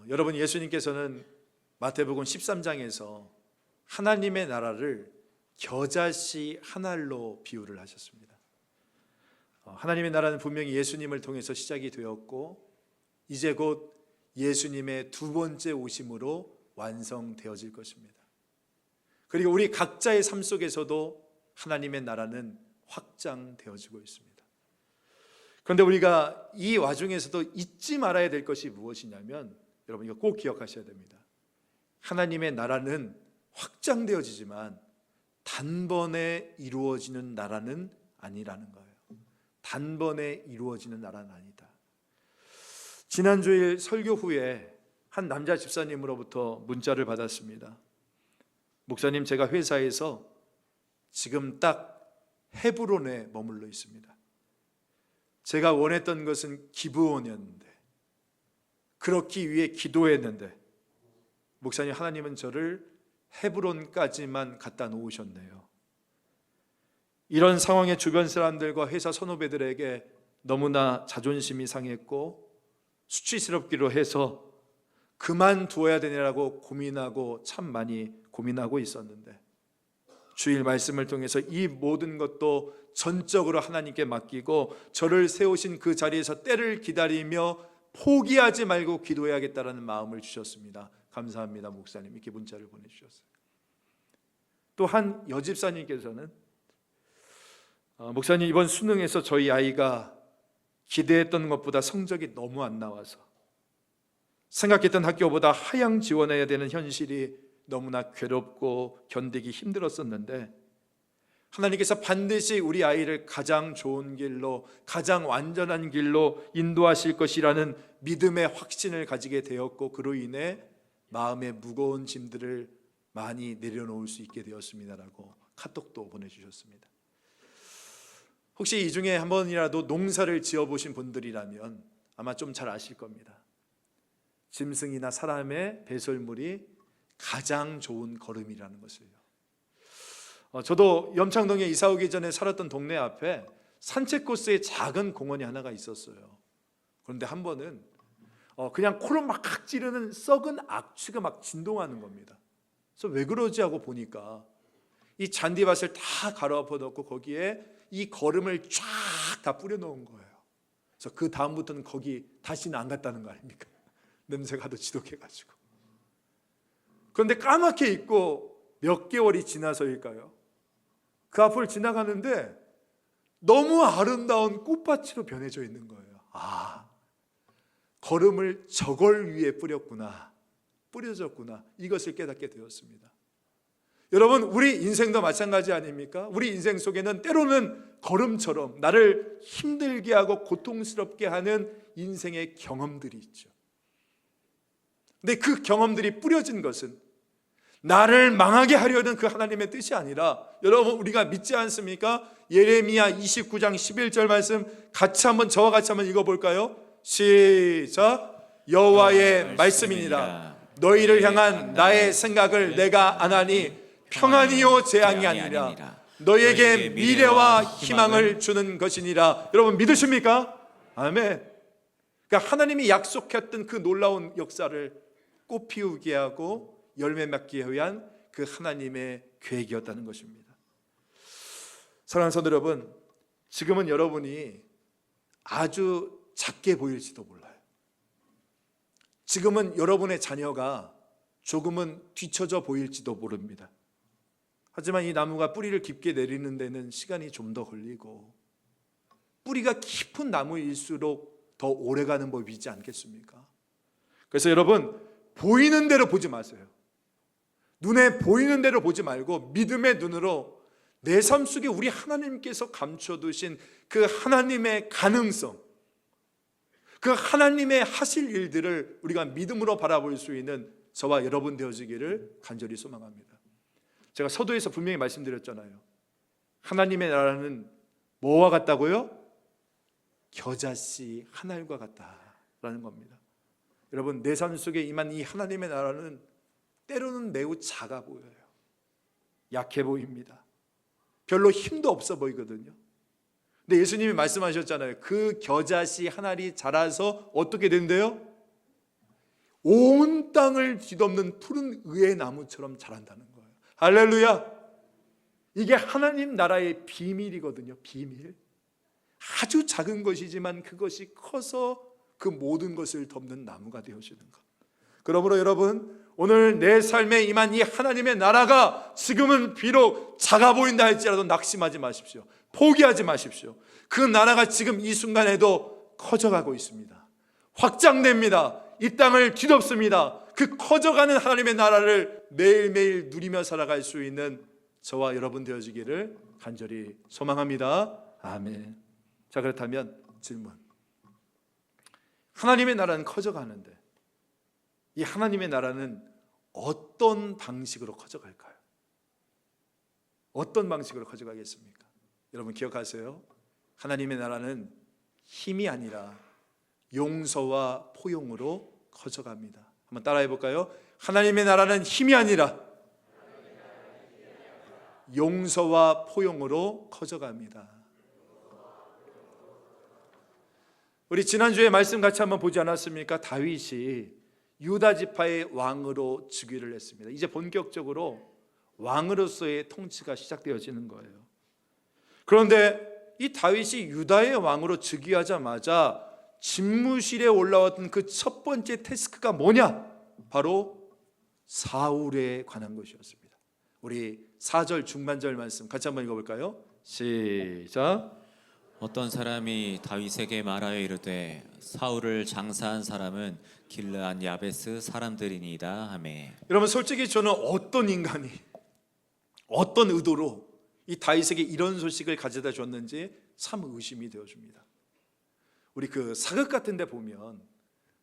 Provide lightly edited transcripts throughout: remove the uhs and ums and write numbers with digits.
여러분, 예수님께서는 마태복음 13장에서 하나님의 나라를 겨자씨 한 알로 비유를 하셨습니다. 하나님의 나라는 분명히 예수님을 통해서 시작이 되었고 이제 곧 예수님의 두 번째 오심으로 완성되어질 것입니다. 그리고 우리 각자의 삶 속에서도 하나님의 나라는 확장되어지고 있습니다. 그런데 우리가 이 와중에서도 잊지 말아야 될 것이 무엇이냐면, 여러분 이거 꼭 기억하셔야 됩니다. 하나님의 나라는 확장되어지지만 단번에 이루어지는 나라는 아니라는 거예요. 단번에 이루어지는 나라는 아니다. 지난주일 설교 후에 한 남자 집사님으로부터 문자를 받았습니다. 목사님, 제가 회사에서 지금 딱 헤브론에 머물러 있습니다. 제가 원했던 것은 기브온이었는데, 그렇기 위해 기도했는데 목사님, 하나님은 저를 헤브론까지만 갖다 놓으셨네요. 이런 상황에 주변 사람들과 회사 선후배들에게 너무나 자존심이 상했고 수치스럽기로 해서 그만두어야 되냐라고 고민하고 참 많이 고민하고 있었는데, 주일 말씀을 통해서 이 모든 것도 전적으로 하나님께 맡기고 저를 세우신 그 자리에서 때를 기다리며 포기하지 말고 기도해야겠다라는 마음을 주셨습니다. 감사합니다 목사님, 이렇게 문자를 보내주셨어요. 또 한 여집사님께서는 목사님, 이번 수능에서 저희 아이가 기대했던 것보다 성적이 너무 안 나와서 생각했던 학교보다 하향 지원해야 되는 현실이 너무나 괴롭고 견디기 힘들었었는데, 하나님께서 반드시 우리 아이를 가장 좋은 길로, 가장 완전한 길로 인도하실 것이라는 믿음의 확신을 가지게 되었고, 그로 인해 마음의 무거운 짐들을 많이 내려놓을 수 있게 되었습니다라고 카톡도 보내주셨습니다. 혹시 이 중에 한 번이라도 농사를 지어보신 분들이라면 아마 좀 잘 아실 겁니다. 짐승이나 사람의 배설물이 가장 좋은 거름이라는 것을요. 저도 염창동에 이사 오기 전에 살았던 동네 앞에 산책 코스에 작은 공원이 하나가 있었어요. 그런데 한 번은 그냥 코를 막 찌르는 썩은 악취가 막 진동하는 겁니다. 그래서 왜 그러지 하고 보니까 이 잔디밭을 다 갈아엎어 놓고 거기에 이 거름을 쫙 다 뿌려 놓은 거예요. 그래서 그 다음부터는 거기 다시는 안 갔다는 거 아닙니까? 냄새가 더 지독해가지고. 그런데 까맣게 있고 몇 개월이 지나서일까요? 그 앞을 지나가는데 너무 아름다운 꽃밭으로 변해져 있는 거예요. 아, 거름을 저걸 위해 뿌렸구나, 뿌려졌구나, 이것을 깨닫게 되었습니다. 여러분, 우리 인생도 마찬가지 아닙니까? 우리 인생 속에는 때로는 거름처럼 나를 힘들게 하고 고통스럽게 하는 인생의 경험들이 있죠. 근데 그 경험들이 뿌려진 것은 나를 망하게 하려는 그 하나님의 뜻이 아니라, 여러분 우리가 믿지 않습니까? 예레미야 29장 11절 말씀 같이 한번, 저와 같이 한번 읽어볼까요? 시작. 여호와의 말씀이니라. 너희를 향한 나의 생각을 내가 아나니 평안이요 재앙이 아니라 너희에게 미래와 희망을 주는 것이니라. 여러분 믿으십니까? 아멘. 그러니까 하나님이 약속했던 그 놀라운 역사를 꽃 피우게 하고 열매 맺기 위한 그 하나님의 계획이었다는 것입니다. 사랑하는 성도 여러분, 지금은 여러분이 아주 작게 보일지도 몰라요. 지금은 여러분의 자녀가 조금은 뒤처져 보일지도 모릅니다. 하지만 이 나무가 뿌리를 깊게 내리는 데는 시간이 좀 더 걸리고, 뿌리가 깊은 나무일수록 더 오래가는 법이지 않겠습니까? 그래서 여러분, 보이는 대로 보지 마세요. 눈에 보이는 대로 보지 말고 믿음의 눈으로 내 삶 속에 우리 하나님께서 감춰두신 그 하나님의 가능성, 그 하나님의 하실 일들을 우리가 믿음으로 바라볼 수 있는 저와 여러분 되어지기를 간절히 소망합니다. 제가 서두에서 분명히 말씀드렸잖아요. 하나님의 나라는 뭐와 같다고요? 겨자씨 한 알과 같다라는 겁니다. 여러분, 내 삶 속에 임한 이 하나님의 나라는 때로는 매우 작아 보여요. 약해 보입니다. 별로 힘도 없어 보이거든요. 근데 예수님이 말씀하셨잖아요. 그 겨자씨 한 알이 자라서 어떻게 된대요? 온 땅을 뒤덮는 푸른 의의 나무처럼 자란다는 거예요. 할렐루야. 이게 하나님 나라의 비밀이거든요. 비밀. 아주 작은 것이지만 그것이 커서 그 모든 것을 덮는 나무가 되어지는 것. 그러므로 여러분, 오늘 내 삶에 임한 이 하나님의 나라가 지금은 비록 작아 보인다 할지라도 낙심하지 마십시오. 포기하지 마십시오. 그 나라가 지금 이 순간에도 커져가고 있습니다. 확장됩니다. 이 땅을 뒤덮습니다. 그 커져가는 하나님의 나라를 매일매일 누리며 살아갈 수 있는 저와 여러분 되어지기를 간절히 소망합니다. 아멘. 자, 그렇다면 질문. 하나님의 나라는 커져가는데 이 하나님의 나라는 어떤 방식으로 커져갈까요? 어떤 방식으로 커져가겠습니까? 여러분 기억하세요. 하나님의 나라는 힘이 아니라 용서와 포용으로 커져갑니다. 한번 따라해 볼까요? 하나님의 나라는 힘이 아니라 용서와 포용으로 커져갑니다. 우리 지난주에 말씀 같이 한번 보지 않았습니까? 다윗이 유다 지파의 왕으로 즉위를 했습니다. 이제 본격적으로 왕으로서의 통치가 시작되어지는 거예요. 그런데 이 다윗이 유다의 왕으로 즉위하자마자 집무실에 올라왔던 그 첫 번째 태스크가 뭐냐? 바로 사울에 관한 것이었습니다. 우리 4절 중반절 말씀 같이 한번 읽어볼까요? 시작. 어떤 사람이 다윗에게 말하여 이르되 사울을 장사한 사람은 길르앗 야베스 사람들이니이다 하매. 여러분 솔직히 저는 어떤 인간이 어떤 의도로 이 다윗에게 이런 소식을 가져다 줬는지 참 의심이 되어집니다. 우리 그 사극 같은 데 보면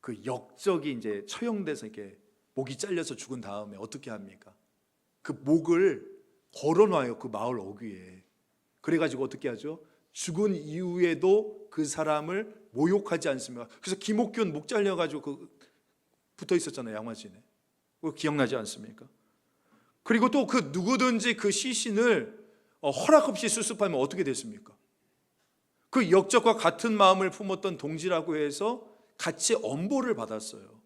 그 역적이 이제 처형돼서 이렇게 목이 잘려서 죽은 다음에 어떻게 합니까? 그 목을 걸어놔요. 그 마을 어귀에. 그래가지고 어떻게 하죠? 죽은 이후에도 그 사람을 모욕하지 않습니까? 그래서 김옥균 목 잘려가지고 그 붙어 있었잖아요. 양화진에. 그거 기억나지 않습니까? 그리고 또 그 누구든지 그 시신을 허락 없이 수습하면 어떻게 됐습니까? 그 역적과 같은 마음을 품었던 동지라고 해서 같이 엄보를 받았어요.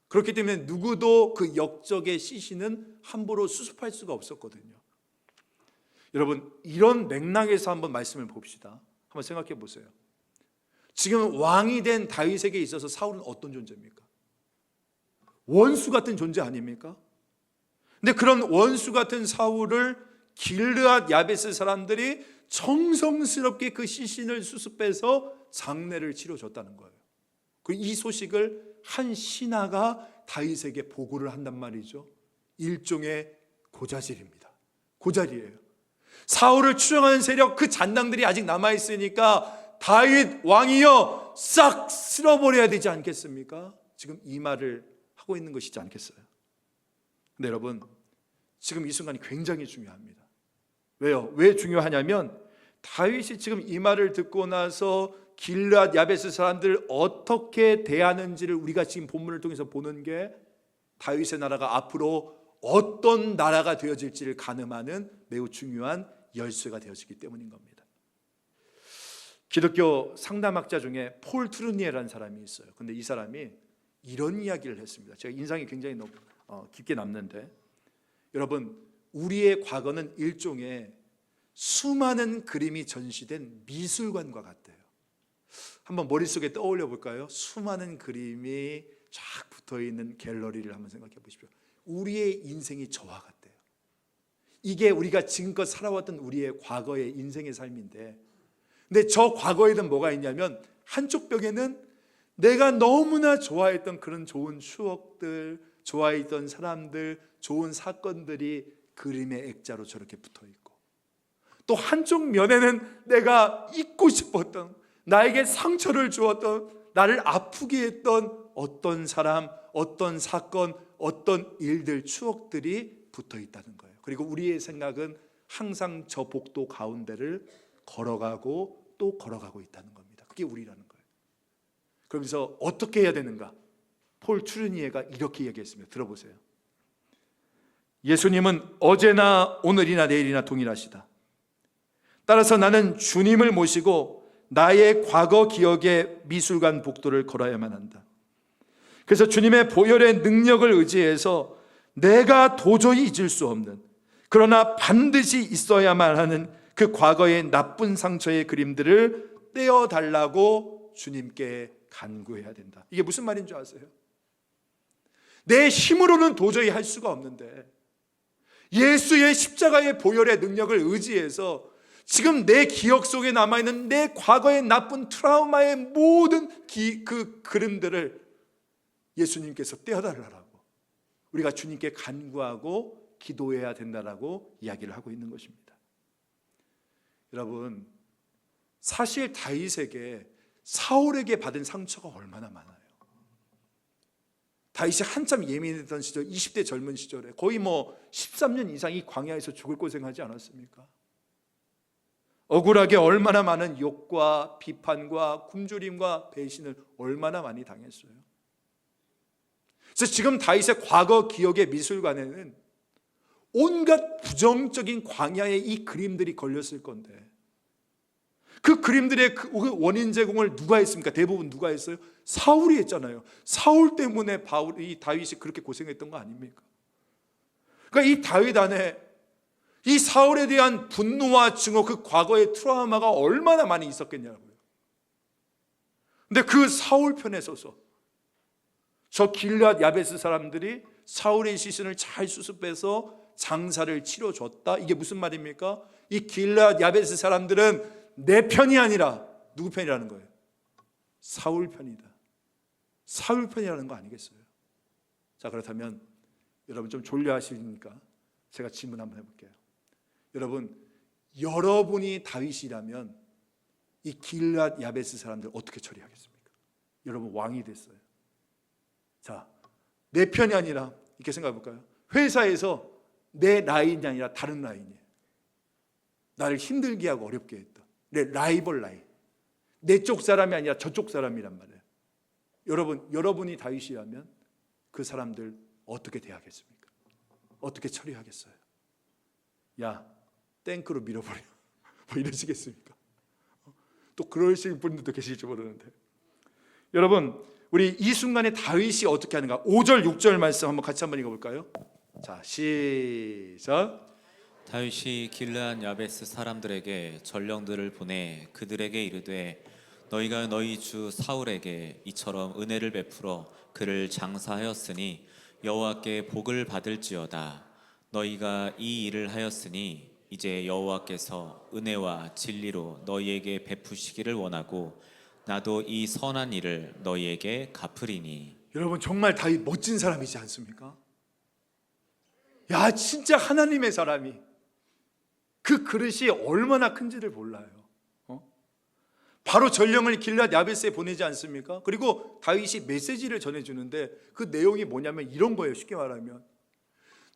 그렇기 때문에 누구도 그 역적의 시신은 함부로 수습할 수가 없었거든요. 여러분 이런 맥락에서 한번 말씀을 봅시다. 한번 생각해 보세요. 지금 왕이 된 다윗에게 있어서 사울은 어떤 존재입니까? 원수 같은 존재 아닙니까? 근데 그런 원수 같은 사울을 길르앗 야베스 사람들이 정성스럽게 그 시신을 수습해서 장례를 치러줬다는 거예요. 그리고 이 소식을 한 신하가 다윗에게 보고를 한단 말이죠. 일종의 고자질입니다. 고자리예요. 사울을 추종하는 세력 그 잔당들이 아직 남아있으니까 다윗 왕이여 싹 쓸어버려야 되지 않겠습니까? 지금 이 말을 하고 있는 것이지 않겠어요? 근데 여러분 지금 이 순간이 굉장히 중요합니다. 왜요? 왜 중요하냐면 다윗이 지금 이 말을 듣고 나서 길르앗 야베스 사람들을 어떻게 대하는지를 우리가 지금 본문을 통해서 보는 게 다윗의 나라가 앞으로 어떤 나라가 되어질지를 가늠하는 매우 중요한 열쇠가 되어지기 때문인 겁니다. 기독교 상담학자 중에 폴 트루니에라는 사람이 있어요. 근데 이 사람이 이런 이야기를 했습니다. 제가 인상이 굉장히 깊게 남는데, 여러분 우리의 과거는 일종의 수많은 그림이 전시된 미술관과 같아요. 한번 머릿속에 떠올려 볼까요? 수많은 그림이 쫙 붙어있는 갤러리를 한번 생각해 보십시오. 우리의 인생이 저와 같아요. 이게 우리가 지금껏 살아왔던 우리의 과거의 인생의 삶인데, 근데 저 과거에는 뭐가 있냐면 한쪽 벽에는 내가 너무나 좋아했던 그런 좋은 추억들, 좋아했던 사람들, 좋은 사건들이 그림의 액자로 저렇게 붙어있고, 또 한쪽 면에는 내가 잊고 싶었던, 나에게 상처를 주었던, 나를 아프게 했던 어떤 사람, 어떤 사건, 어떤 일들, 추억들이 붙어있다는 거예요. 그리고 우리의 생각은 항상 저 복도 가운데를 걸어가고 또 걸어가고 있다는 겁니다. 그게 우리라는 거예요. 그러면서 어떻게 해야 되는가? 폴 트루니에가 이렇게 얘기했습니다. 들어보세요. 예수님은 어제나 오늘이나 내일이나 동일하시다. 따라서 나는 주님을 모시고 나의 과거 기억의 미술관 복도를 걸어야만 한다. 그래서 주님의 보혈의 능력을 의지해서 내가 도저히 잊을 수 없는, 그러나 반드시 있어야만 하는 그 과거의 나쁜 상처의 그림들을 떼어달라고 주님께 간구해야 된다. 이게 무슨 말인 줄 아세요? 내 힘으로는 도저히 할 수가 없는데 예수의 십자가의 보혈의 능력을 의지해서 지금 내 기억 속에 남아있는 내 과거의 나쁜 트라우마의 모든 그 그림들을 예수님께서 떼어달라고 우리가 주님께 간구하고 기도해야 된다라고 이야기를 하고 있는 것입니다. 여러분, 사실 다윗에게 사울에게 받은 상처가 얼마나 많아요. 다윗이 한참 예민했던 시절, 20대 젊은 시절에 거의 13년 이상 이 광야에서 죽을 고생하지 않았습니까? 억울하게 얼마나 많은 욕과 비판과 굶주림과 배신을 얼마나 많이 당했어요. 그래서 지금 다윗의 과거 기억의 미술관에는 온갖 부정적인 광야의 이 그림들이 걸렸을 건데, 그 그림들의 그 원인 제공을 누가 했습니까? 대부분 누가 했어요? 사울이 했잖아요. 사울 때문에 이 다윗이 그렇게 고생했던 거 아닙니까? 그러니까 이 다윗 안에 이 사울에 대한 분노와 증오, 그 과거의 트라우마가 얼마나 많이 있었겠냐고요. 근데 그 사울 편에 서서 저 길앗 야베스 사람들이 사울의 시신을 잘 수습해서 장사를 치러줬다. 이게 무슨 말입니까? 이 길앗 야베스 사람들은 내 편이 아니라 누구 편이라는 거예요? 사울 편이다. 사울 편이라는 거 아니겠어요? 자, 그렇다면 여러분 좀 졸려 하시니까 제가 질문 한번 해볼게요. 여러분, 여러분이 다윗이라면 이 길앗 야베스 사람들 어떻게 처리하겠습니까? 여러분 왕이 됐어요. 자, 내 편이 아니라 이렇게 생각해 볼까요? 회사에서 내 라인이 아니라 다른 라인이에요. 나를 힘들게 하고 어렵게 했다. 내 라이벌 라인, 내 쪽 사람이 아니라 저쪽 사람이란 말이에요. 여러분이 다윗이라면 그 사람들 어떻게 대하겠습니까? 어떻게 처리하겠어요? 야, 탱크로 밀어버려. 뭐 이러시겠습니까? 또 그러실 분들도 계실지 모르는데, 여러분, 우리 이 순간에 다윗이 어떻게 하는가? 5절 6절 말씀 한번 같이 한번 읽어볼까요? 자, 시작. 다윗이 길르한 야베스 사람들에게 전령들을 보내 그들에게 이르되 너희가 너희 주 사울에게 이처럼 은혜를 베풀어 그를 장사하였으니 여호와께 복을 받을지어다. 너희가 이 일을 하였으니 이제 여호와께서 은혜와 진리로 너희에게 베푸시기를 원하고 나도 이 선한 일을 너희에게 갚으리니. 여러분, 정말 다윗 멋진 사람이지 않습니까? 야, 진짜 하나님의 사람이 그 그릇이 얼마나 큰지를 몰라요. 바로 전령을 길앗 야베스에 보내지 않습니까? 그리고 다윗이 메시지를 전해주는데 그 내용이 뭐냐면 이런 거예요. 쉽게 말하면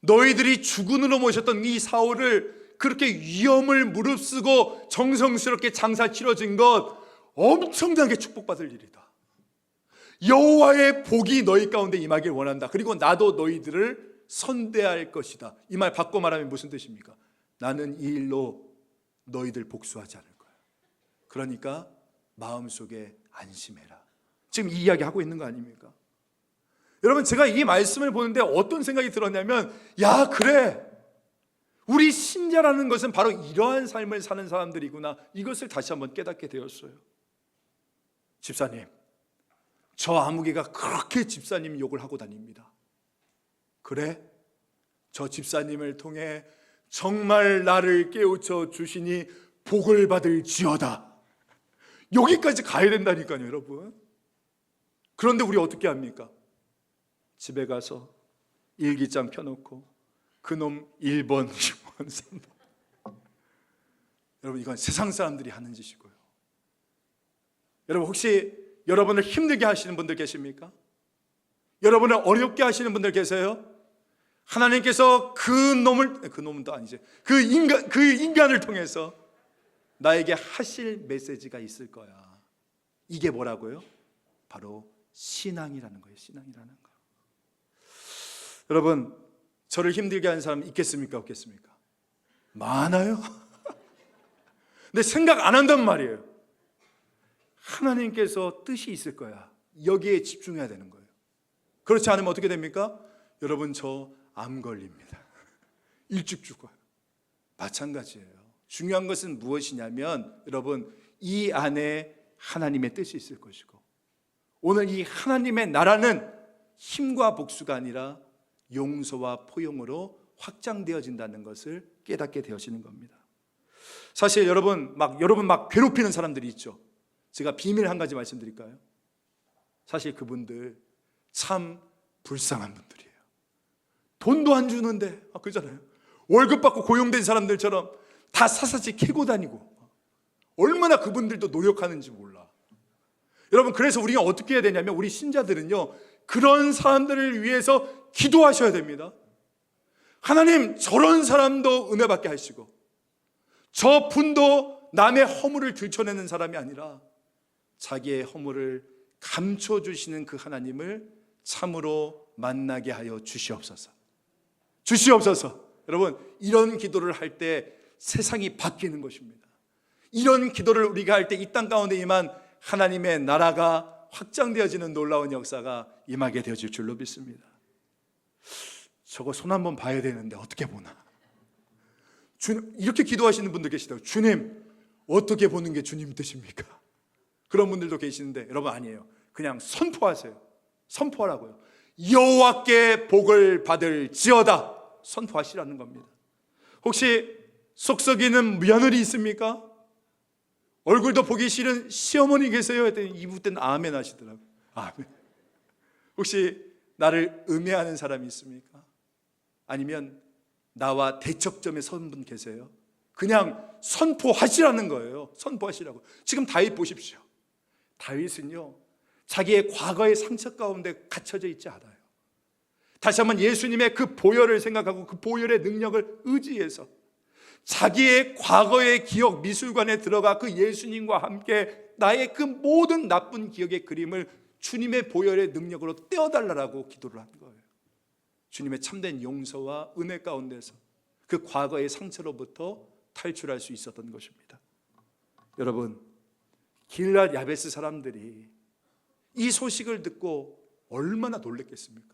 너희들이 주군으로 모셨던 이 사울을 그렇게 위험을 무릅쓰고 정성스럽게 장사 치러진 것 엄청나게 축복받을 일이다. 여호와의 복이 너희 가운데 임하길 원한다. 그리고 나도 너희들을 선대할 것이다. 이 말 바꿔 말하면 무슨 뜻입니까? 나는 이 일로 너희들 복수하지 않을 거야. 그러니까 마음속에 안심해라. 지금 이 이야기 하고 있는 거 아닙니까? 여러분, 제가 이 말씀을 보는데 어떤 생각이 들었냐면, 야, 그래, 우리 신자라는 것은 바로 이러한 삶을 사는 사람들이구나. 이것을 다시 한번 깨닫게 되었어요. 집사님, 저 아무개가 그렇게 집사님 욕을 하고 다닙니다. 그래? 저 집사님을 통해 정말 나를 깨우쳐 주시니 복을 받을지어다. 여기까지 가야 된다니까요, 여러분. 그런데 우리 어떻게 합니까? 집에 가서 일기장 펴놓고 그놈 1번, 2번, 3번. 여러분, 이건 세상 사람들이 하는 짓이고요. 여러분, 혹시 여러분을 힘들게 하시는 분들 계십니까? 여러분을 어렵게 하시는 분들 계세요? 하나님께서 그놈은 또 아니지, 그 인간을 통해서 나에게 하실 메시지가 있을 거야. 이게 뭐라고요? 바로 신앙이라는 거예요. 신앙이라는 거. 여러분, 저를 힘들게 하는 사람 있겠습니까? 없겠습니까? 많아요. 근데 생각 안 한단 말이에요. 하나님께서 뜻이 있을 거야. 여기에 집중해야 되는 거예요. 그렇지 않으면 어떻게 됩니까? 여러분, 저 암 걸립니다. 일찍 죽어요. 마찬가지예요. 중요한 것은 무엇이냐면 여러분, 이 안에 하나님의 뜻이 있을 것이고, 오늘 이 하나님의 나라는 힘과 복수가 아니라 용서와 포용으로 확장되어진다는 것을 깨닫게 되어지는 겁니다. 사실 여러분 막 괴롭히는 사람들이 있죠. 제가 비밀 한 가지 말씀드릴까요? 사실 그분들 참 불쌍한 분들이에요. 돈도 안 주는데, 그러잖아요. 월급 받고 고용된 사람들처럼 다 사사지 캐고 다니고, 얼마나 그분들도 노력하는지 몰라. 여러분, 그래서 우리가 어떻게 해야 되냐면, 우리 신자들은요, 그런 사람들을 위해서 기도하셔야 됩니다. 하나님, 저런 사람도 은혜 받게 하시고, 저 분도 남의 허물을 들춰내는 사람이 아니라 자기의 허물을 감춰주시는 그 하나님을 참으로 만나게 하여 주시옵소서. 주시옵소서. 여러분, 이런 기도를 할 때 세상이 바뀌는 것입니다. 이런 기도를 우리가 할 때 이 땅 가운데 임한 하나님의 나라가 확장되어지는 놀라운 역사가 임하게 되어질 줄로 믿습니다. 저거 손 한번 봐야 되는데 어떻게 보나? 이렇게 기도하시는 분들 계시다고. 주님, 어떻게 보는 게 주님 뜻입니까? 그런 분들도 계시는데, 여러분, 아니에요. 그냥 선포하세요. 선포하라고요. 여호와께 복을 받을지어다 선포하시라는 겁니다. 혹시 속썩이는 며느리 있습니까? 얼굴도 보기 싫은 시어머니 계세요? 했더니 이분 때는 아멘 하시더라고요. 아멘. 혹시 나를 음해하는 사람이 있습니까? 아니면 나와 대척점에 선 분 계세요? 그냥 선포하시라는 거예요. 선포하시라고. 지금 다윗 보십시오. 다윗은요, 자기의 과거의 상처 가운데 갇혀져 있지 않아요. 다시 한번 예수님의 그 보혈을 생각하고 그 보혈의 능력을 의지해서 자기의 과거의 기억 미술관에 들어가 그 예수님과 함께 나의 그 모든 나쁜 기억의 그림을 주님의 보혈의 능력으로 떼어달라고 기도를 한 거예요. 주님의 참된 용서와 은혜 가운데서 그 과거의 상처로부터 탈출할 수 있었던 것입니다. 여러분, 길앗 야베스 사람들이 이 소식을 듣고 얼마나 놀랬겠습니까?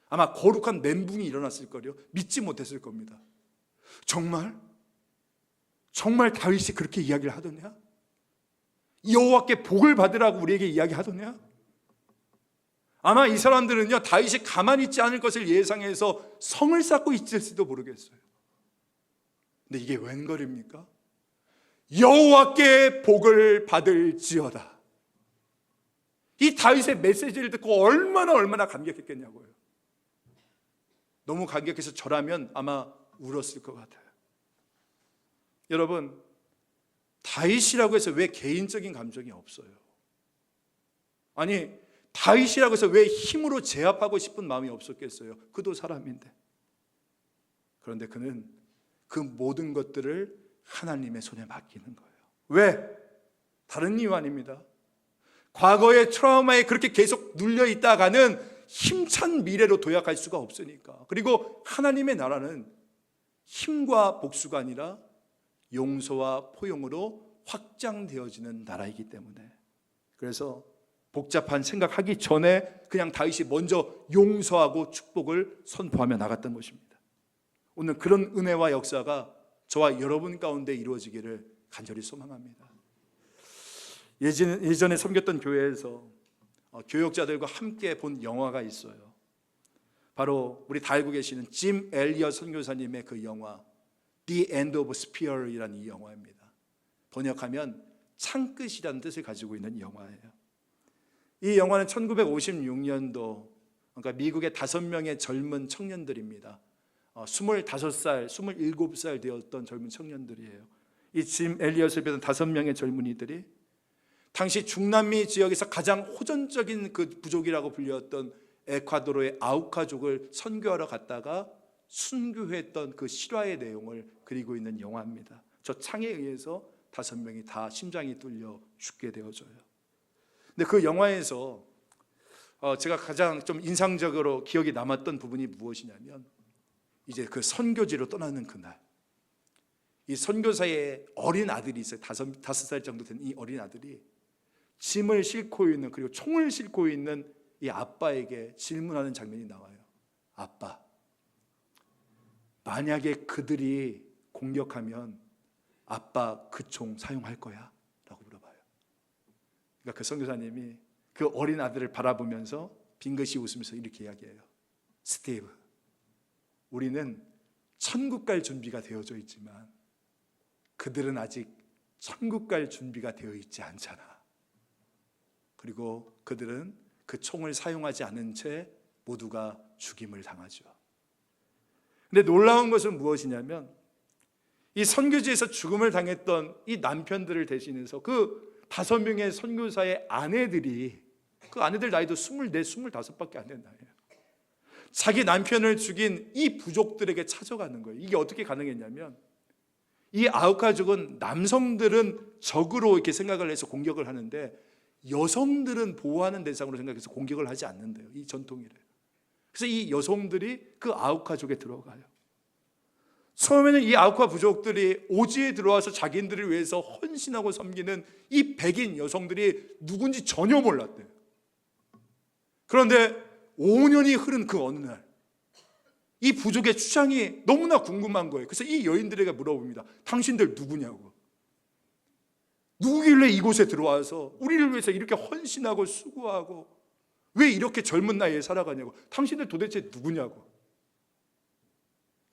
아마 거룩한 멘붕이 일어났을 거요. 믿지 못했을 겁니다. 정말 다윗이 그렇게 이야기를 하더냐? 여호와께 복을 받으라고 우리에게 이야기하더냐? 아마 이 사람들은요, 다윗이 가만히 있지 않을 것을 예상해서 성을 쌓고 있을지도 모르겠어요. 근데 이게 웬걸입니까? 여호와께 복을 받을지어다. 이 다윗의 메시지를 듣고 얼마나 감격했겠냐고요. 너무 감격해서 저라면 아마 울었을 것 같아요. 여러분, 다윗이라고 해서 왜 개인적인 감정이 없어요? 아니, 다윗이라고 해서 왜 힘으로 제압하고 싶은 마음이 없었겠어요? 그도 사람인데. 그런데 그는 그 모든 것들을 하나님의 손에 맡기는 거예요. 왜? 다른 이유 아닙니다. 과거의 트라우마에 그렇게 계속 눌려 있다가는 힘찬 미래로 도약할 수가 없으니까. 그리고 하나님의 나라는 힘과 복수가 아니라 용서와 포용으로 확장되어지는 나라이기 때문에, 그래서 복잡한 생각하기 전에 그냥 다윗이 먼저 용서하고 축복을 선포하며 나갔던 것입니다. 오늘 그런 은혜와 역사가 저와 여러분 가운데 이루어지기를 간절히 소망합니다. 예전에 섬겼던 교회에서 교역자들과 함께 본 영화가 있어요. 바로 우리 다 알고 계시는 짐 엘리엇 선교사님의 그 영화 The End of Spear이라는 이 영화입니다. 번역하면 창끝이라는 뜻을 가지고 있는 영화예요. 이 영화는 1956년도, 그러니까 미국의 5명의 젊은 청년들입니다. 25살, 27살 되었던 젊은 청년들이에요. 이 짐 엘리엇을 비롯한 5명의 젊은이들이 당시 중남미 지역에서 가장 호전적인 그 부족이라고 불렸던 에콰도르의 아우카족을 선교하러 갔다가 순교했던 그 실화의 내용을 그리고 있는 영화입니다. 저 창에 의해서 5명이 다 심장이 뚫려 죽게 되어져요. 근데 그 영화에서 제가 가장 좀 인상적으로 기억에 남았던 부분이 무엇이냐면, 이제 그 선교지로 떠나는 그날, 이 선교사의 어린 아들이 있어요. 5살 정도 된 이 어린 아들이 짐을 싣고 있는, 그리고 총을 싣고 있는 이 아빠에게 질문하는 장면이 나와요. 아빠, 만약에 그들이 공격하면 아빠 그 총 사용할 거야? 라고 물어봐요. 그러니까 그 선교사님이 그 어린 아들을 바라보면서 빙긋이 웃으면서 이렇게 이야기해요. 스티브, 우리는 천국 갈 준비가 되어져 있지만 그들은 아직 천국 갈 준비가 되어 있지 않잖아. 그리고 그들은 그 총을 사용하지 않은 채 모두가 죽임을 당하죠. 근데 놀라운 것은 무엇이냐면 이 선교지에서 죽음을 당했던 이 남편들을 대신해서 그 5명의 선교사의 아내들이, 그 아내들 나이도 24, 25밖에 안 된 나이에요. 자기 남편을 죽인 이 부족들에게 찾아가는 거예요. 이게 어떻게 가능했냐면 이 아우카족은 남성들은 적으로 이렇게 생각을 해서 공격을 하는데 여성들은 보호하는 대상으로 생각해서 공격을 하지 않는데요. 이 전통이래요. 그래서 이 여성들이 그 아우카족에 들어가요. 처음에는 이 아우카 부족들이 오지에 들어와서 자기들을 위해서 헌신하고 섬기는 이 백인 여성들이 누군지 전혀 몰랐대요. 그런데 5년이 흐른 그 어느 날 이 부족의 추장이 너무나 궁금한 거예요. 그래서 이 여인들에게 물어봅니다. 당신들 누구냐고. 누구길래 이곳에 들어와서 우리를 위해서 이렇게 헌신하고 수고하고 왜 이렇게 젊은 나이에 살아가냐고. 당신들 도대체 누구냐고.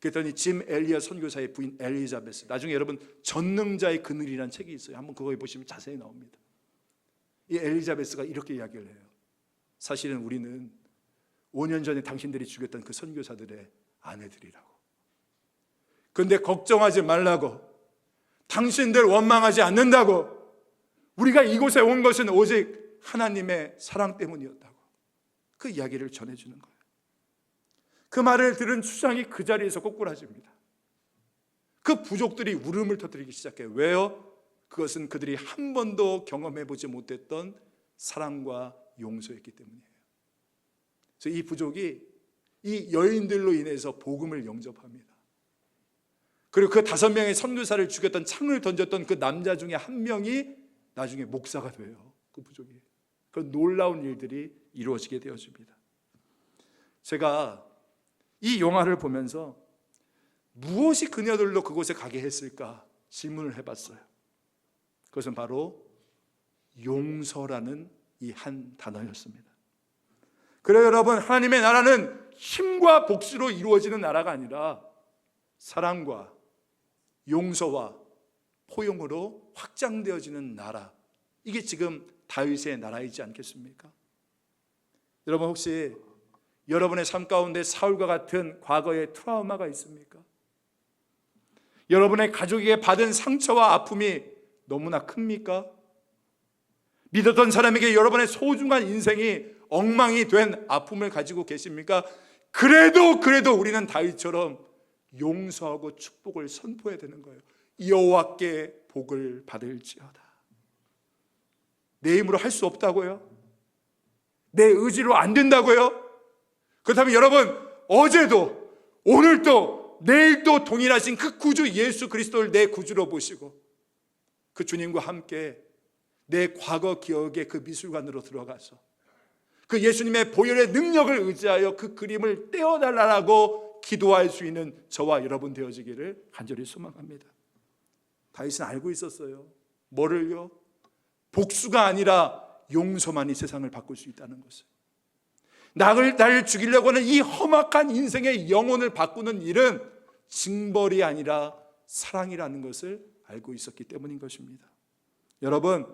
그랬더니 짐 엘리엇 선교사의 부인 엘리자베스, 나중에 여러분 전능자의 그늘이라는 책이 있어요. 한번 그거 보시면 자세히 나옵니다. 이 엘리자베스가 이렇게 이야기를 해요. 사실은 우리는 5년 전에 당신들이 죽였던 그 선교사들의 아내들이라고. 그런데 걱정하지 말라고, 당신들 원망하지 않는다고, 우리가 이곳에 온 것은 오직 하나님의 사랑 때문이었다고 그 이야기를 전해주는 거예요. 그 말을 들은 추장이 그 자리에서 꼬꾸라집니다. 그 부족들이 울음을 터뜨리기 시작해요. 왜요? 그것은 그들이 한 번도 경험해보지 못했던 사랑과 용서였기 때문이에요. 그래서 이 부족이 이 여인들로 인해서 복음을 영접합니다. 그리고 그 5명의 선교사를 죽였던 창을 던졌던 그 남자 중에 한 명이 나중에 목사가 돼요. 그 부족이. 그런 놀라운 일들이 이루어지게 되어집니다. 제가 이 영화를 보면서 무엇이 그녀들로 그곳에 가게 했을까 질문을 해봤어요. 그것은 바로 용서라는 이 한 단어였습니다. 그래요, 여러분, 하나님의 나라는 힘과 복수로 이루어지는 나라가 아니라 사랑과 용서와 포용으로 확장되어지는 나라. 이게 지금 다윗의 나라이지 않겠습니까? 여러분, 혹시 여러분의 삶 가운데 사울과 같은 과거의 트라우마가 있습니까? 여러분의 가족에게 받은 상처와 아픔이 너무나 큽니까? 믿었던 사람에게 여러분의 소중한 인생이 엉망이 된 아픔을 가지고 계십니까? 그래도 우리는 다윗처럼 용서하고 축복을 선포해야 되는 거예요. 여호와께 복을 받을지어다. 내 힘으로 할 수 없다고요? 내 의지로 안 된다고요? 그렇다면 여러분, 어제도 오늘도 내일도 동일하신 그 구주 예수 그리스도를 내 구주로 보시고 그 주님과 함께 내 과거 기억의 그 미술관으로 들어가서 그 예수님의 보혈의 능력을 의지하여 그 그림을 떼어달라고 기도할 수 있는 저와 여러분 되어지기를 간절히 소망합니다. 다윗은 알고 있었어요. 뭐를요? 복수가 아니라 용서만이 세상을 바꿀 수 있다는 것을. 나를 죽이려고 하는 이 험악한 인생의 영혼을 바꾸는 일은 징벌이 아니라 사랑이라는 것을 알고 있었기 때문인 것입니다. 여러분,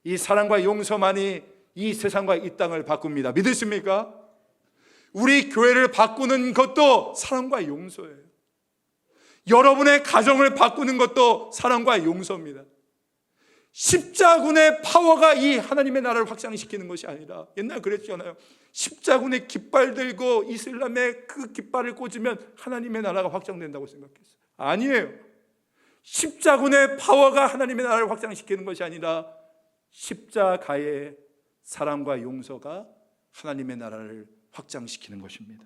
이 사랑과 용서만이 이 세상과 이 땅을 바꿉니다. 믿으십니까? 우리 교회를 바꾸는 것도 사랑과 용서예요. 여러분의 가정을 바꾸는 것도 사랑과 용서입니다. 십자군의 파워가 이 하나님의 나라를 확장시키는 것이 아니라, 옛날 그랬잖아요. 십자군의 깃발 들고 이슬람의 그 깃발을 꽂으면 하나님의 나라가 확장된다고 생각했어요. 아니에요. 십자군의 파워가 하나님의 나라를 확장시키는 것이 아니라 십자가의 사랑과 용서가 하나님의 나라를 확장시키는 것입니다.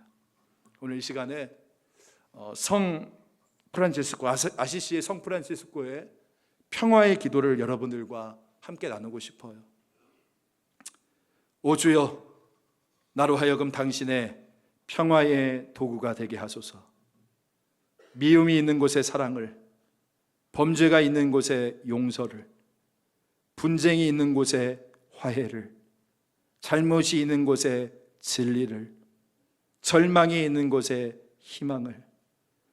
오늘 이 시간에 성 프란치스코, 아시시의 성 프란치스코의 평화의 기도를 여러분들과 함께 나누고 싶어요. 오 주여, 나로 하여금 당신의 평화의 도구가 되게 하소서. 미움이 있는 곳에 사랑을, 범죄가 있는 곳에 용서를, 분쟁이 있는 곳에 화해를, 잘못이 있는 곳에 진리를, 절망이 있는 곳에 희망을,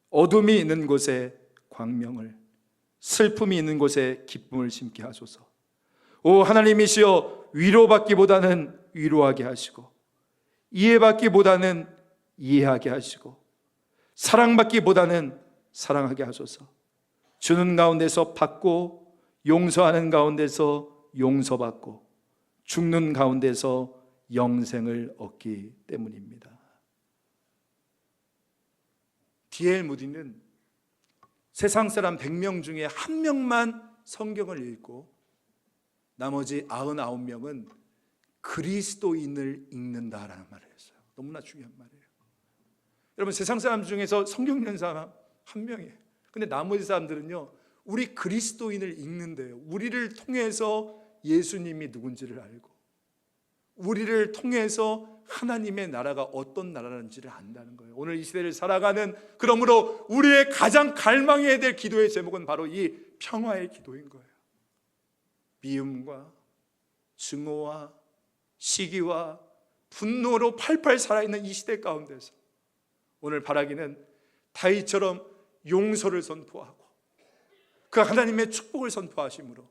어둠이 있는 곳에 광명을, 슬픔이 있는 곳에 기쁨을 심게 하소서. 오 하나님이시여, 위로받기보다는 위로하게 하시고, 이해받기보다는 이해하게 하시고, 사랑받기보다는 사랑하게 하소서. 주는 가운데서 받고, 용서하는 가운데서 용서받고, 죽는 가운데서 영생을 얻기 때문입니다. D.L. 무디는 세상 사람 100명 중에 한 명만 성경을 읽고 나머지 99명은 그리스도인을 읽는다라는 말을 했어요. 너무나 중요한 말이에요. 여러분, 세상 사람 중에서 성경 읽는 사람 한 명이에요. 근데 나머지 사람들은요, 우리 그리스도인을 읽는데요, 우리를 통해서 예수님이 누군지를 알고, 우리를 통해서 하나님의 나라가 어떤 나라인지를 안다는 거예요. 오늘 이 시대를 살아가는, 그러므로 우리의 가장 갈망해야 될 기도의 제목은 바로 이 평화의 기도인 거예요. 미움과 증오와 시기와 분노로 팔팔 살아있는 이 시대 가운데서 오늘 바라기는 다윗처럼 용서를 선포하고 그 하나님의 축복을 선포하심으로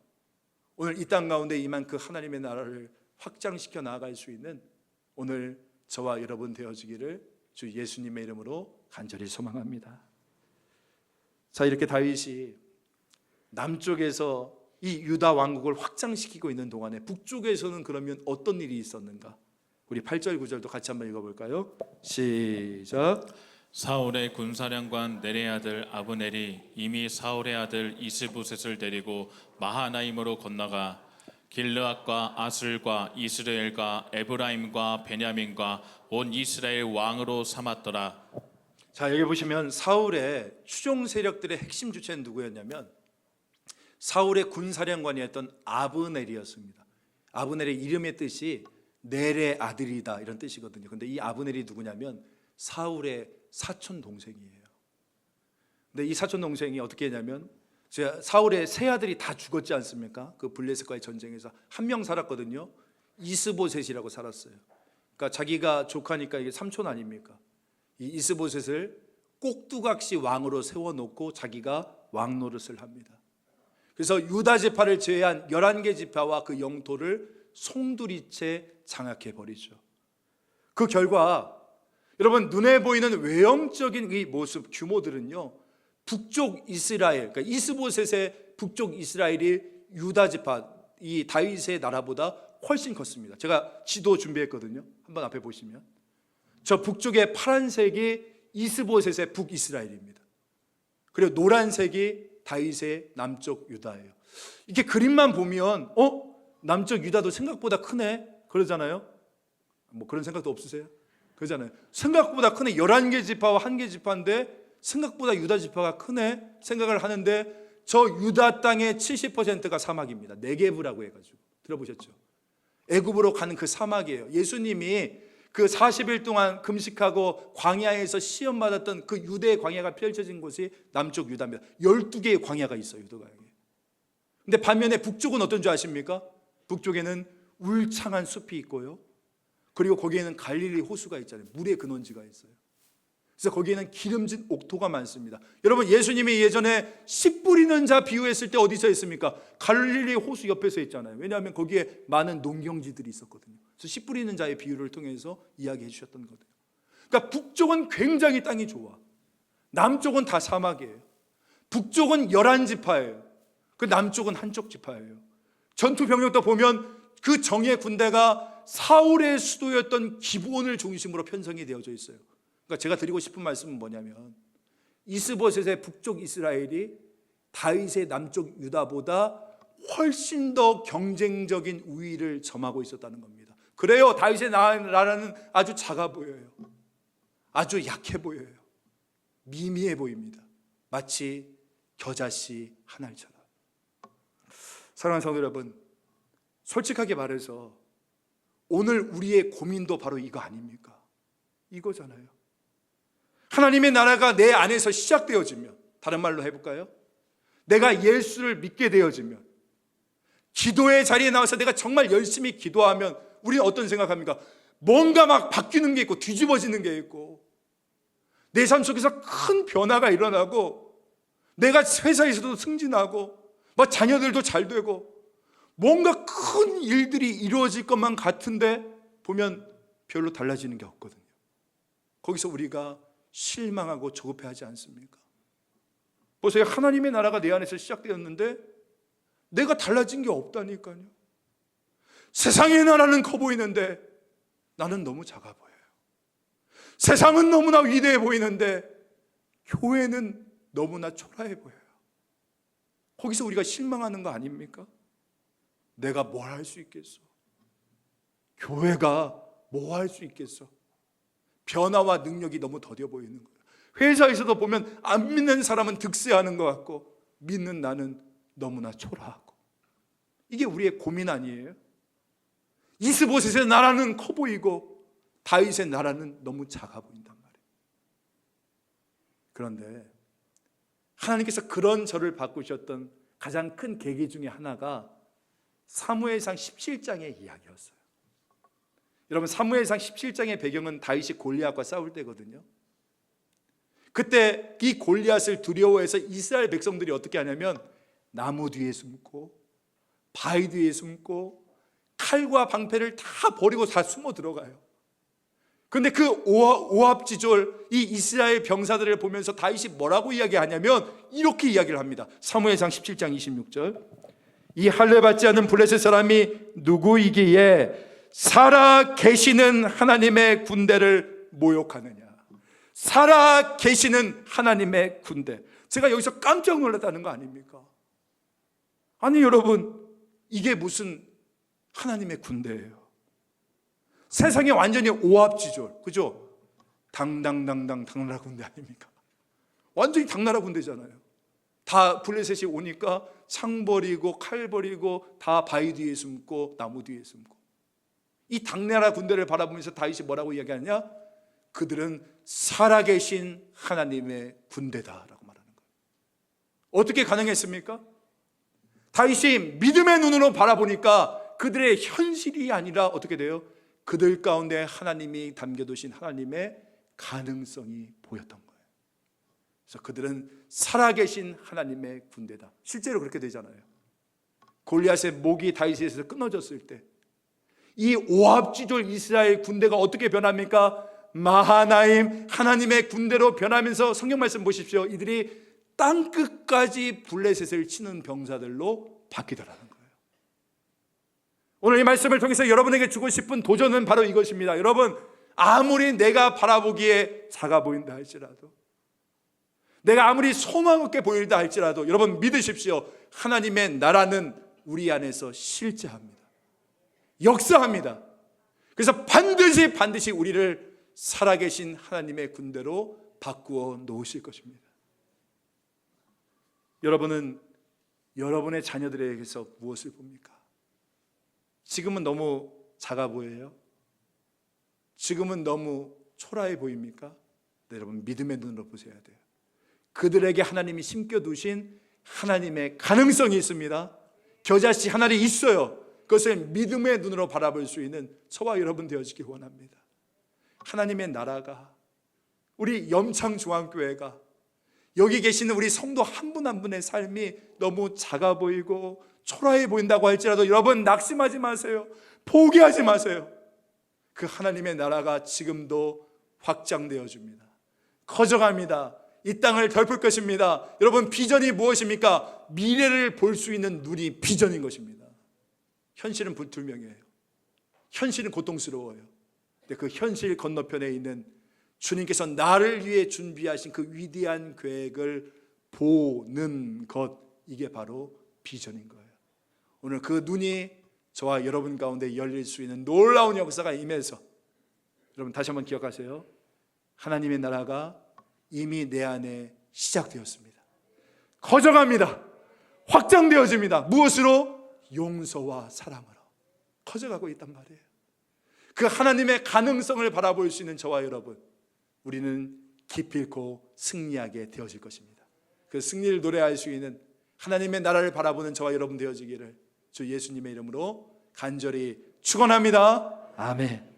오늘 이 땅 가운데 임한 그 하나님의 나라를 확장시켜 나아갈 수 있는 오늘 저와 여러분 되어지기를 주 예수님의 이름으로 간절히 소망합니다. 자, 이렇게 다윗이 남쪽에서 이 유다 왕국을 확장시키고 있는 동안에 북쪽에서는 그러면 어떤 일이 있었는가? 우리 8절 9절도 같이 한번 읽어볼까요? 시작. 사울의 군사령관 넬의 아들 아브넬이 이미 사울의 아들 이스보셋을 데리고 마하나임으로 건너가 길르앗과 아술과 이스라엘과 에브라임과 베냐민과 온 이스라엘 왕으로 삼았더라. 자, 여기 보시면 사울의 추종 세력들의 핵심 주체는 누구였냐면 사울의 군사령관이었던 아브넬이었습니다. 아브넬의 이름의 뜻이 넬의 아들이다 이런 뜻이거든요. 근데 이 아브넬이 누구냐면 사울의 사촌 동생이에요. 근데 이 사촌 동생이 어떻게 했냐면 사울의 세 아들이 다 죽었지 않습니까? 그 블레셋과의 전쟁에서 한 명 살았거든요. 이스보셋이라고 살았어요. 그러니까 자기가 조카니까 이게 삼촌 아닙니까? 이 이스보셋을 꼭두각시 왕으로 세워놓고 자기가 왕 노릇을 합니다. 그래서 유다 지파를 제외한 11개 지파와 그 영토를 송두리째 장악해 버리죠. 그 결과 여러분, 눈에 보이는 외형적인 이 모습 규모들은요, 북쪽 이스라엘, 그러니까 이스보셋의 북쪽 이스라엘이 유다 지파, 이 다윗의 나라보다 훨씬 컸습니다. 제가 지도 준비했거든요. 한번 앞에 보시면 저 북쪽의 파란색이 이스보셋의 북이스라엘입니다. 그리고 노란색이 다윗의 남쪽 유다예요. 이렇게 그림만 보면 남쪽 유다도 생각보다 크네 그러잖아요. 뭐 그런 생각도 없으세요? 그러잖아요. 생각보다 크네. 11개 지파와 1개 지파인데 생각보다 유다 지파가 크네 생각을 하는데 저 유다 땅의 70%가 사막입니다. 네게브라고 해가지고 들어보셨죠? 애굽으로 가는 그 사막이에요. 예수님이 그 40일 동안 금식하고 광야에서 시험받았던 그 유대의 광야가 펼쳐진 곳이 남쪽 유다입니다. 12개의 광야가 있어요. 유다가. 근데 반면에 북쪽은 어떤 줄 아십니까? 북쪽에는 울창한 숲이 있고요. 그리고 거기에는 갈릴리 호수가 있잖아요. 물의 근원지가 있어요. 그래서 거기에는 기름진 옥토가 많습니다. 여러분, 예수님이 예전에 씨 뿌리는 자 비유했을 때 어디서 했습니까? 갈릴리 호수 옆에서 했잖아요. 왜냐하면 거기에 많은 농경지들이 있었거든요. 그래서 씨 뿌리는 자의 비유를 통해서 이야기해 주셨던 거예요. 그러니까 북쪽은 굉장히 땅이 좋아. 남쪽은 다 사막이에요. 북쪽은 11지파예요. 그 남쪽은 한쪽 지파예요. 전투 병력도 보면 그 정예 군대가 사울의 수도였던 기브온을 중심으로 편성이 되어져 있어요. 그러니까 제가 드리고 싶은 말씀은 뭐냐면 이스보셋의 북쪽 이스라엘이 다윗의 남쪽 유다보다 훨씬 더 경쟁적인 우위를 점하고 있었다는 겁니다. 그래요, 다윗의 나라는 아주 작아 보여요. 아주 약해 보여요. 미미해 보입니다. 마치 겨자씨 한 알처럼. 사랑하는 성도 여러분, 솔직하게 말해서 오늘 우리의 고민도 바로 이거 아닙니까? 이거잖아요. 하나님의 나라가 내 안에서 시작되어지면, 다른 말로 해볼까요? 내가 예수를 믿게 되어지면, 기도의 자리에 나와서 내가 정말 열심히 기도하면 우리는 어떤 생각합니까? 뭔가 막 바뀌는 게 있고 뒤집어지는 게 있고, 내 삶 속에서 큰 변화가 일어나고, 내가 회사에서도 승진하고, 뭐 자녀들도 잘 되고, 뭔가 큰 일들이 이루어질 것만 같은데 보면 별로 달라지는 게 없거든요. 거기서 우리가 실망하고 조급해하지 않습니까? 보세요. 하나님의 나라가 내 안에서 시작되었는데 내가 달라진 게 없다니까요. 세상의 나라는 커 보이는데 나는 너무 작아 보여요. 세상은 너무나 위대해 보이는데 교회는 너무나 초라해 보여요. 거기서 우리가 실망하는 거 아닙니까? 내가 뭘 할 수 있겠어? 교회가 뭐 할 수 있겠어? 변화와 능력이 너무 더뎌 보이는 거예요. 회사에서도 보면 안 믿는 사람은 득세하는 것 같고 믿는 나는 너무나 초라하고. 이게 우리의 고민 아니에요? 이스보셋의 나라는 커 보이고 다윗의 나라는 너무 작아 보인단 말이에요. 그런데 하나님께서 그런 저를 바꾸셨던 가장 큰 계기 중에 하나가 사무엘상 17장의 이야기였어요. 여러분, 사무엘상 17장의 배경은 다윗이 골리앗과 싸울 때거든요. 그때 이 골리앗을 두려워해서 이스라엘 백성들이 어떻게 하냐면 나무 뒤에 숨고 바위 뒤에 숨고 칼과 방패를 다 버리고 다 숨어 들어가요. 그런데 그 오합지졸 이 이스라엘 병사들을 보면서 다윗이 뭐라고 이야기하냐면 이렇게 이야기를 합니다. 사무엘상 17장 26절. 이 할례 받지 않은 블레셋 사람이 누구이기에 살아 계시는 하나님의 군대를 모욕하느냐. 살아 계시는 하나님의 군대. 제가 여기서 깜짝 놀랐다는 거 아닙니까? 아니 여러분, 이게 무슨 하나님의 군대예요? 세상에 완전히 오합지졸, 그죠? 당당당당 당나라 군대 아닙니까? 완전히 당나라 군대잖아요. 다 블레셋이 오니까 창 버리고 칼 버리고 다 바위 뒤에 숨고 나무 뒤에 숨고. 이 당나라 군대를 바라보면서 다윗이 뭐라고 이야기하냐? 그들은 살아계신 하나님의 군대다라고 말하는 거예요. 어떻게 가능했습니까? 다윗이 믿음의 눈으로 바라보니까 그들의 현실이 아니라 어떻게 돼요? 그들 가운데 하나님이 담겨두신 하나님의 가능성이 보였던 거예요. 그래서 그들은 살아계신 하나님의 군대다. 실제로 그렇게 되잖아요. 골리앗의 목이 다윗에서 끊어졌을 때 이 오합지졸 이스라엘 군대가 어떻게 변합니까? 마하나임 하나님의 군대로 변하면서 성경 말씀 보십시오. 이들이 땅끝까지 블레셋을 치는 병사들로 바뀌더라는 거예요. 오늘 이 말씀을 통해서 여러분에게 주고 싶은 도전은 바로 이것입니다. 여러분, 아무리 내가 바라보기에 작아 보인다 할지라도, 내가 아무리 소망 없게 보인다 할지라도 여러분 믿으십시오. 하나님의 나라는 우리 안에서 실제합니다. 역사합니다. 그래서 반드시 우리를 살아계신 하나님의 군대로 바꾸어 놓으실 것입니다. 여러분은 여러분의 자녀들에게서 무엇을 봅니까? 지금은 너무 작아 보여요? 지금은 너무 초라해 보입니까? 네, 여러분 믿음의 눈으로 보셔야 돼요. 그들에게 하나님이 심겨두신 하나님의 가능성이 있습니다. 겨자씨 하나님 있어요. 그것을 믿음의 눈으로 바라볼 수 있는 저와 여러분 되어지기 원합니다. 하나님의 나라가, 우리 염창중앙교회가, 여기 계시는 우리 성도 한 분 한 분의 삶이 너무 작아 보이고 초라해 보인다고 할지라도 여러분 낙심하지 마세요. 포기하지 마세요. 그 하나님의 나라가 지금도 확장되어 줍니다. 커져갑니다. 이 땅을 덮을 것입니다. 여러분 비전이 무엇입니까? 미래를 볼 수 있는 눈이 비전인 것입니다. 현실은 불투명해요. 현실은 고통스러워요. 근데 그 현실 건너편에 있는 주님께서 나를 위해 준비하신 그 위대한 계획을 보는 것, 이게 바로 비전인 거예요. 오늘 그 눈이 저와 여러분 가운데 열릴 수 있는 놀라운 역사가 임해서, 여러분 다시 한번 기억하세요. 하나님의 나라가 이미 내 안에 시작되었습니다. 커져갑니다. 확장되어집니다. 무엇으로? 용서와 사랑으로 커져가고 있단 말이에요. 그 하나님의 가능성을 바라볼 수 있는 저와 여러분, 우리는 기필코 승리하게 되어질 것입니다. 그 승리를 노래할 수 있는 하나님의 나라를 바라보는 저와 여러분 되어지기를 주 예수님의 이름으로 간절히 축원합니다. 아멘.